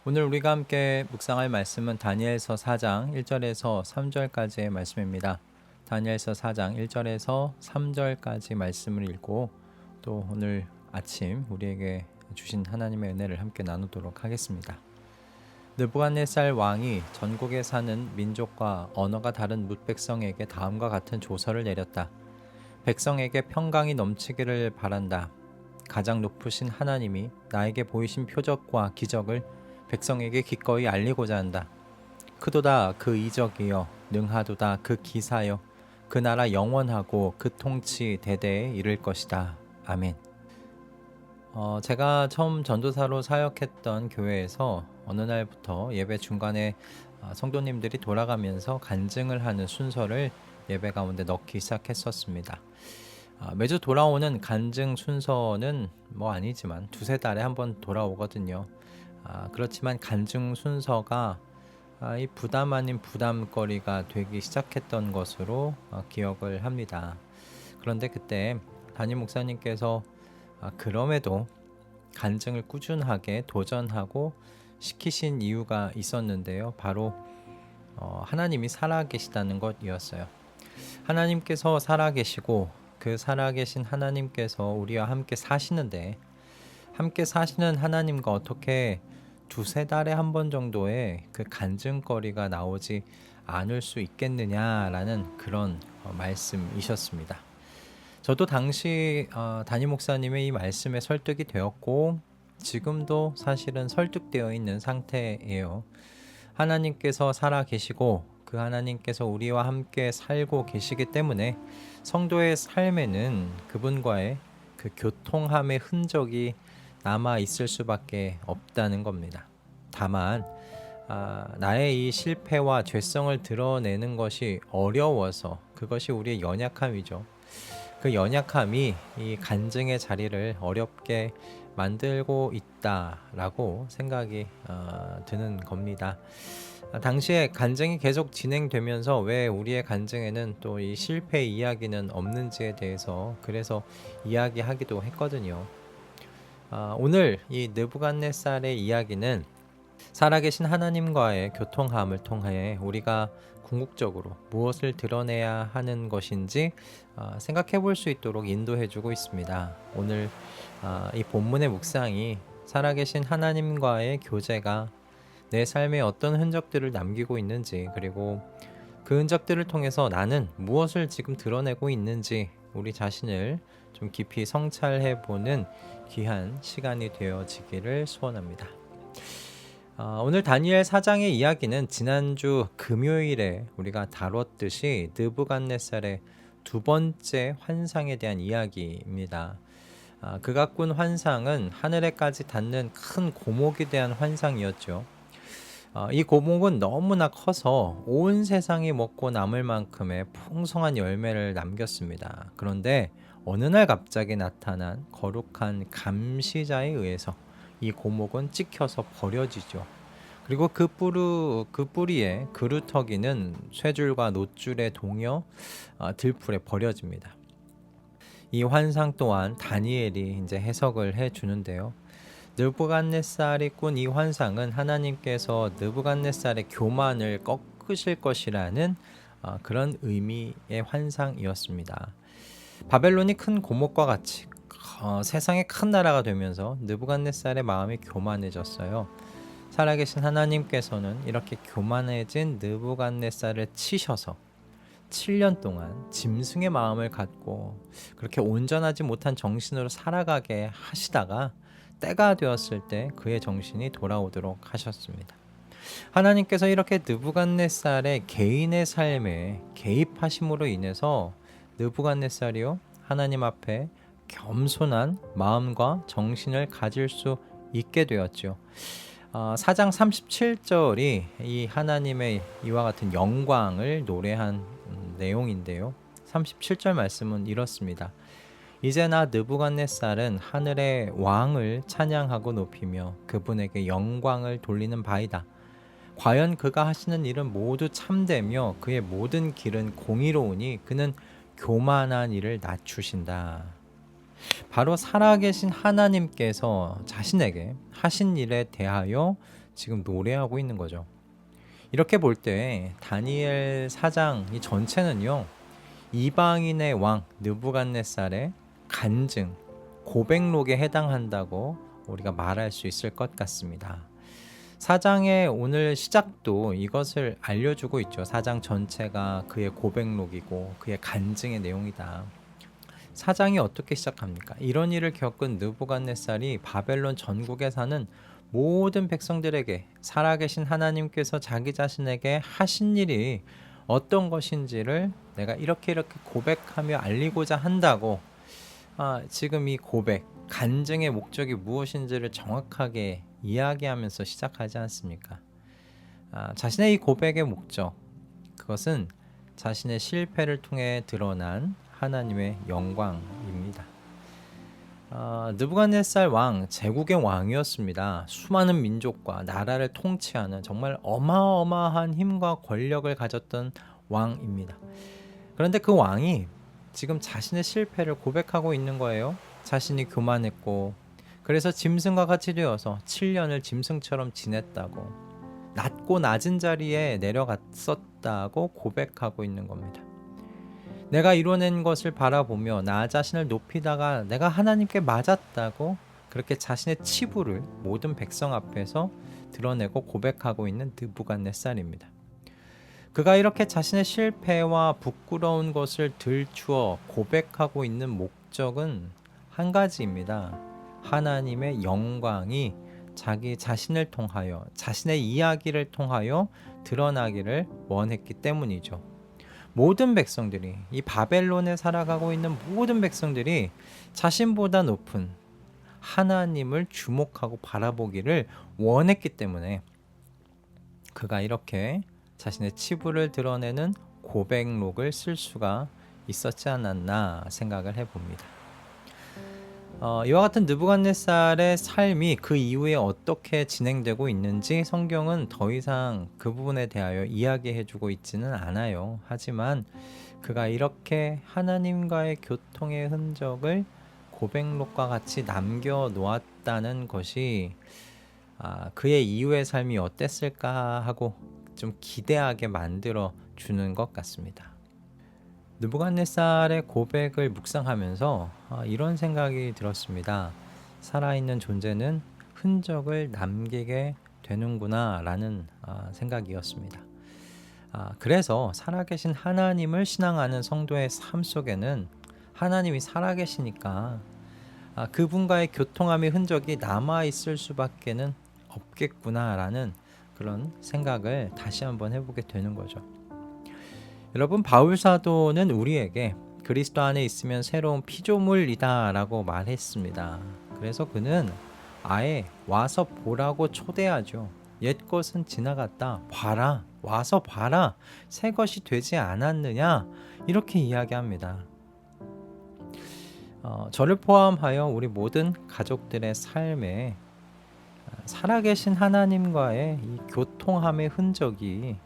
오늘 우리가 함께 묵상할 말씀은 다니엘서 4장 1절에서 3절까지의 말씀입니다. 다니엘서 4장 1절에서 3절까지 말씀을 읽고 또 오늘 아침 우리에게 주신 하나님의 은혜를 함께 나누도록 하겠습니다. 느부갓네살 왕이 전국에 사는 민족과 언어가 다른 뭇백성에게 다음과 같은 조서를 내렸다. 백성에게 평강이 넘치기를 바란다. 가장 높으신 하나님이 나에게 보이신 표적과 기적을 백성에게 기꺼이 알리고자 한다. 크도다 그 이적이여, 능하도다 그 기사여, 그 나라 영원하고 그 통치 대대에 이를 것이다. 아멘. 제가 처음 전도사로 사역했던 교회에서 어느 날부터 예배 중간에 성도님들이 돌아가면서 간증을 하는 순서를 예배 가운데 넣기 시작했었습니다. 매주 돌아오는 간증 순서는 아니지만 두세 달에 한 번 돌아오거든요. 그렇지만 간증 순서가 이 부담 아닌 부담거리가 되기 시작했던 것으로 기억을 합니다. 그런데 그때 담임 목사님께서 그럼에도 간증을 꾸준하게 도전하고 시키신 이유가 있었는데요. 바로 하나님이 살아계시다는 것이었어요. 하나님께서 살아계시고 그 살아계신 하나님께서 우리와 함께 사시는데, 함께 사시는 하나님과 어떻게 두세 달에 한 번 정도의 그 간증거리가 나오지 않을 수 있겠느냐라는 그런 말씀이셨습니다. 저도 당시 담임 목사님의 이 말씀에 설득이 되었고 지금도 사실은 설득되어 있는 상태예요. 하나님께서 살아계시고 그 하나님께서 우리와 함께 살고 계시기 때문에 성도의 삶에는 그분과의 그 교통함의 흔적이 남아 있을 수밖에 없다는 겁니다. 다만 나의 이 실패와 죄성을 드러내는 것이 어려워서, 그것이 우리의 연약함이죠. 그 연약함이 이 간증의 자리를 어렵게 만들고 있다라고 생각이 드는 겁니다. 당시에 간증이 계속 진행되면서 왜 우리의 간증에는 또 이 실패 이야기는 없는지에 대해서 그래서 이야기하기도 했거든요. 오늘 이 느부갓네살의 이야기는 살아계신 하나님과의 교통함을 통해 우리가 궁극적으로 무엇을 드러내야 하는 것인지 생각해 볼 수 있도록 인도해 주고 있습니다. 오늘 이 본문의 묵상이 살아계신 하나님과의 교제가 내 삶에 어떤 흔적들을 남기고 있는지, 그리고 그 흔적들을 통해서 나는 무엇을 지금 드러내고 있는지 우리 자신을 좀 깊이 성찰해 보는 귀한 시간이 되어지기를 소원합니다. 오늘 다니엘 4장의 이야기는 지난주 금요일에 우리가 다뤘듯이 느부갓네살의 두 번째 환상에 대한 이야기입니다. 그가 꾼 환상은 하늘에까지 닿는 큰 고목에 대한 환상이었죠. 이 고목은 너무나 커서 온 세상이 먹고 남을 만큼의 풍성한 열매를 남겼습니다. 그런데 어느 날 갑자기 나타난 거룩한 감시자에 의해서 이 고목은 찍혀서 버려지죠. 그리고 그 뿌리에 그루터기는 쇠줄과 놋줄에 동여 들풀에 버려집니다. 이 환상 또한 다니엘이 이제 해석을 해 주는데요. 느부갓네살이 꾼 이 환상은 하나님께서 느부갓네살의 교만을 꺾으실 것이라는 그런 의미의 환상이었습니다. 바벨론이 큰 고목과 같이 세상의 큰 나라가 되면서 느부갓네살의 마음이 교만해졌어요. 살아계신 하나님께서는 이렇게 교만해진 느부갓네살을 치셔서 7년 동안 짐승의 마음을 갖고 그렇게 온전하지 못한 정신으로 살아가게 하시다가 때가 되었을 때 그의 정신이 돌아오도록 하셨습니다. 하나님께서 이렇게 느부갓네살의 개인의 삶에 개입하심으로 인해서 느부갓네살이요, 하나님 앞에 겸손한 마음과 정신을 가질 수 있게 되었죠. 4장 37절이 이 하나님의 이와 같은 영광을 노래한 내용인데요. 37절 말씀은 이렇습니다. 이제 나 느부갓네살은 하늘의 왕을 찬양하고 높이며 그분에게 영광을 돌리는 바이다. 과연 그가 하시는 일은 모두 참되며 그의 모든 길은 공의로우니 그는 교만한 일을 낮추신다. 바로 살아계신 하나님께서 자신에게 하신 일에 대하여 지금 노래하고 있는 거죠. 이렇게 볼 때 다니엘 4장 이 전체는요, 이방인의 왕 느부갓네살의 간증, 고백록에 해당한다고 우리가 말할 수 있을 것 같습니다. 4장의 오늘 시작도 이것을 알려주고 있죠. 4장 전체가 그의 고백록이고 그의 간증의 내용이다. 4장이 어떻게 시작합니까? 이런 일을 겪은 느부갓네살이 바벨론 전국에 사는 모든 백성들에게 살아계신 하나님께서 자기 자신에게 하신 일이 어떤 것인지를 내가 이렇게 고백하며 알리고자 한다고, 지금 이 고백, 간증의 목적이 무엇인지를 정확하게 이야기하면서 시작하지 않습니까? 자신의 이 고백의 목적, 그것은 자신의 실패를 통해 드러난 하나님의 영광입니다. 느부갓네살 왕, 제국의 왕이었습니다. 수많은 민족과 나라를 통치하는 정말 어마어마한 힘과 권력을 가졌던 왕입니다. 그런데 그 왕이 지금 자신의 실패를 고백하고 있는 거예요. 자신이 교만했고, 그래서 짐승과 같이 되어서 7년을 짐승처럼 지냈다고, 낮고 낮은 자리에 내려갔었다고 고백하고 있는 겁니다. 내가 이뤄낸 것을 바라보며 나 자신을 높이다가 내가 하나님께 맞았다고 그렇게 자신의 치부를 모든 백성 앞에서 드러내고 고백하고 있는 느부갓네살입니다. 그가 이렇게 자신의 실패와 부끄러운 것을 들추어 고백하고 있는 목적은 한 가지입니다. 하나님의 영광이 자기 자신을 통하여, 자신의 이야기를 통하여 드러나기를 원했기 때문이죠. 모든 백성들이, 이 바벨론에 살아가고 있는 모든 백성들이 자신보다 높은 하나님을 주목하고 바라보기를 원했기 때문에 그가 이렇게 자신의 치부를 드러내는 고백록을 쓸 수가 있었지 않았나 생각을 해봅니다. 이와 같은 느부갓네살의 삶이 그 이후에 어떻게 진행되고 있는지 성경은 더 이상 그 부분에 대하여 이야기해주고 있지는 않아요. 하지만 그가 이렇게 하나님과의 교통의 흔적을 고백록과 같이 남겨놓았다는 것이 그의 이후의 삶이 어땠을까 하고 좀 기대하게 만들어 주는 것 같습니다. 느부갓네살의 고백을 묵상하면서 이런 생각이 들었습니다. 살아있는 존재는 흔적을 남기게 되는구나 라는 생각이었습니다. 그래서 살아계신 하나님을 신앙하는 성도의 삶 속에는 하나님이 살아계시니까 그분과의 교통함의 흔적이 남아있을 수밖에는 없겠구나 라는 그런 생각을 다시 한번 해보게 되는 거죠. 여러분, 바울 사도는 우리에게 그리스도 안에 있으면 새로운 피조물이다 라고 말했습니다. 그래서 그는 아예 와서 보라고 초대하죠. 옛 것은 지나갔다, 봐라, 와서 봐라, 새 것이 되지 않았느냐, 이렇게 이야기합니다. 저를 포함하여 우리 모든 가족들의 삶에 살아계신 하나님과의 이 교통함의 흔적이,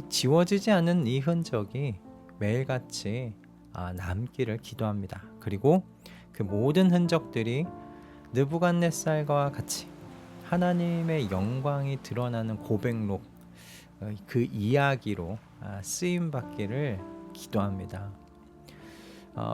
지워지지 않는 이 흔적이 매일같이 남기를 기도합니다. 그리고 그 모든 흔적들이 느부갓네살과 같이 하나님의 영광이 드러나는 고백록, 그 이야기로 쓰임받기를 기도합니다.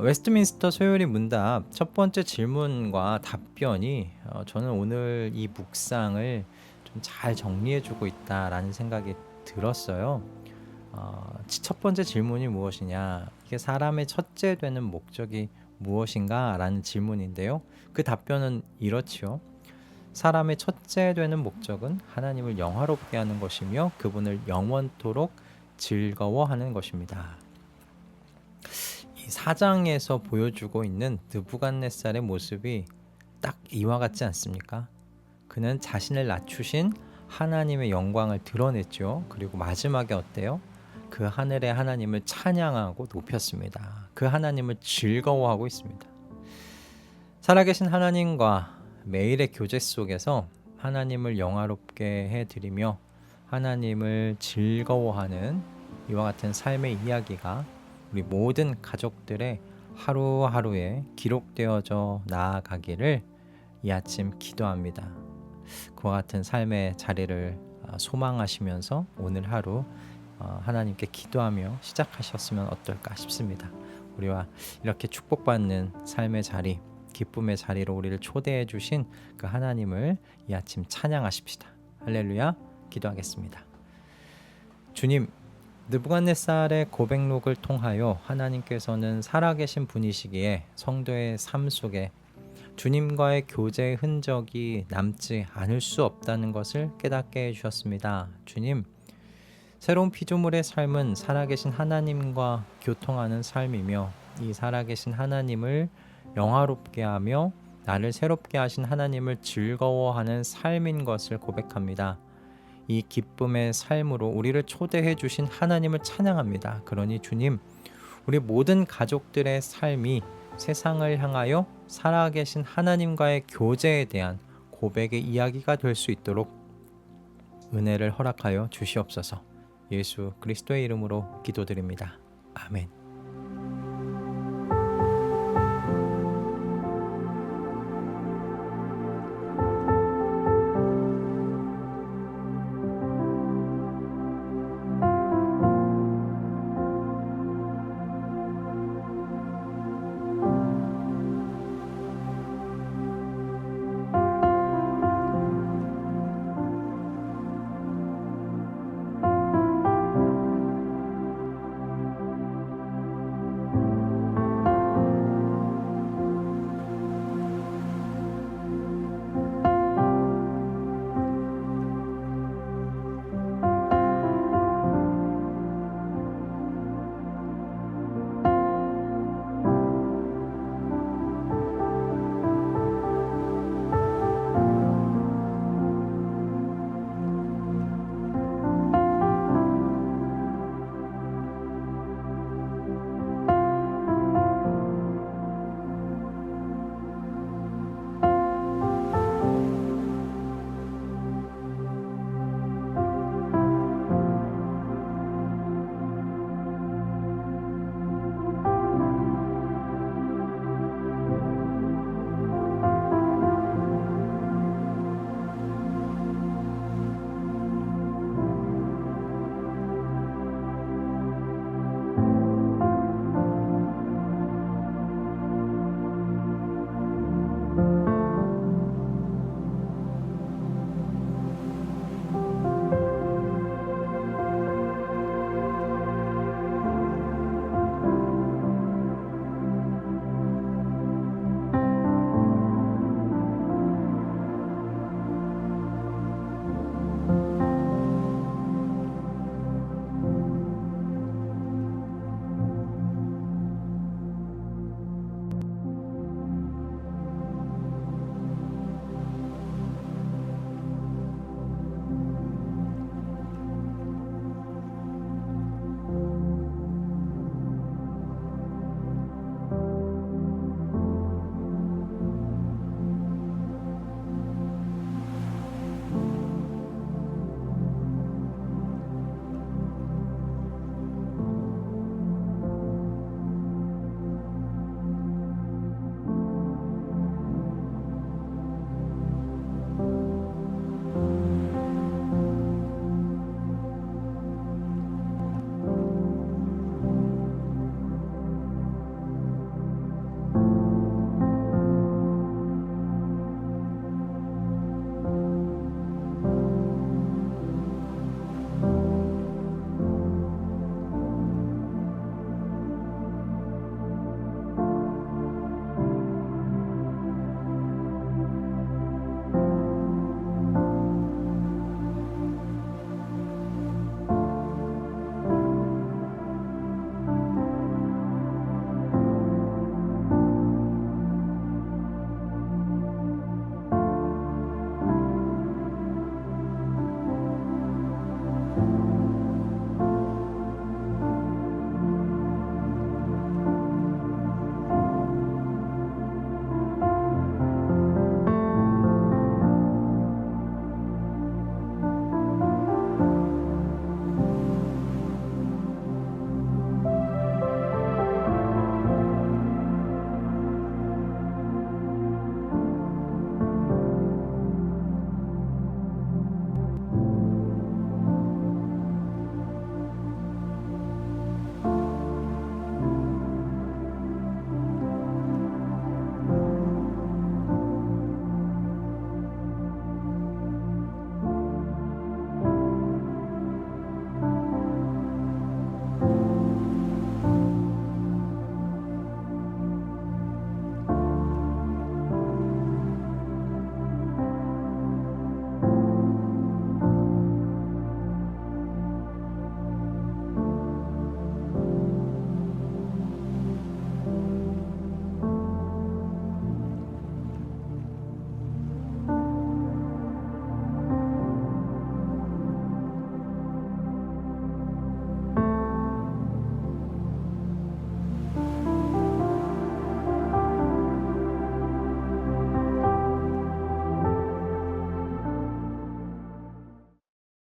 웨스트민스터 소요리 문답 첫 번째 질문과 답변이 저는 오늘 이 묵상을 좀 잘 정리해주고 있다라는 생각이 들었어요. 첫 번째 질문이 무엇이냐, 이게 사람의 첫째 되는 목적이 무엇인가 라는 질문인데요. 그 답변은 이렇지요. 사람의 첫째 되는 목적은 하나님을 영화롭게 하는 것이며 그분을 영원토록 즐거워하는 것입니다. 이 4장에서 보여주고 있는 느부갓네살의 모습이 딱 이와 같지 않습니까? 그는 자신을 낮추신 하나님의 영광을 드러냈죠. 그리고 마지막에 어때요? 그 하늘의 하나님을 찬양하고 높였습니다. 그 하나님을 즐거워하고 있습니다. 살아계신 하나님과 매일의 교제 속에서 하나님을 영화롭게 해드리며 하나님을 즐거워하는 이와 같은 삶의 이야기가 우리 모든 가족들의 하루하루에 기록되어져 나아가기를 이 아침 기도합니다. 그와 같은 삶의 자리를 소망하시면서 오늘 하루 하나님께 기도하며 시작하셨으면 어떨까 싶습니다. 우리와 이렇게 축복받는 삶의 자리, 기쁨의 자리로 우리를 초대해 주신 그 하나님을 이 아침 찬양하십시다. 할렐루야. 기도하겠습니다. 주님, 느부갓네살의 고백록을 통하여 하나님께서는 살아계신 분이시기에 성도의 삶 속에 주님과의 교제의 흔적이 남지 않을 수 없다는 것을 깨닫게 해주셨습니다. 주님, 새로운 피조물의 삶은 살아계신 하나님과 교통하는 삶이며 이 살아계신 하나님을 영화롭게 하며 나를 새롭게 하신 하나님을 즐거워하는 삶인 것을 고백합니다. 이 기쁨의 삶으로 우리를 초대해 주신 하나님을 찬양합니다. 그러니 주님, 우리 모든 가족들의 삶이 세상을 향하여 살아계신 하나님과의 교제에 대한 고백의 이야기가 될 수 있도록 은혜를 허락하여 주시옵소서. 예수 그리스도의 이름으로 기도드립니다. 아멘.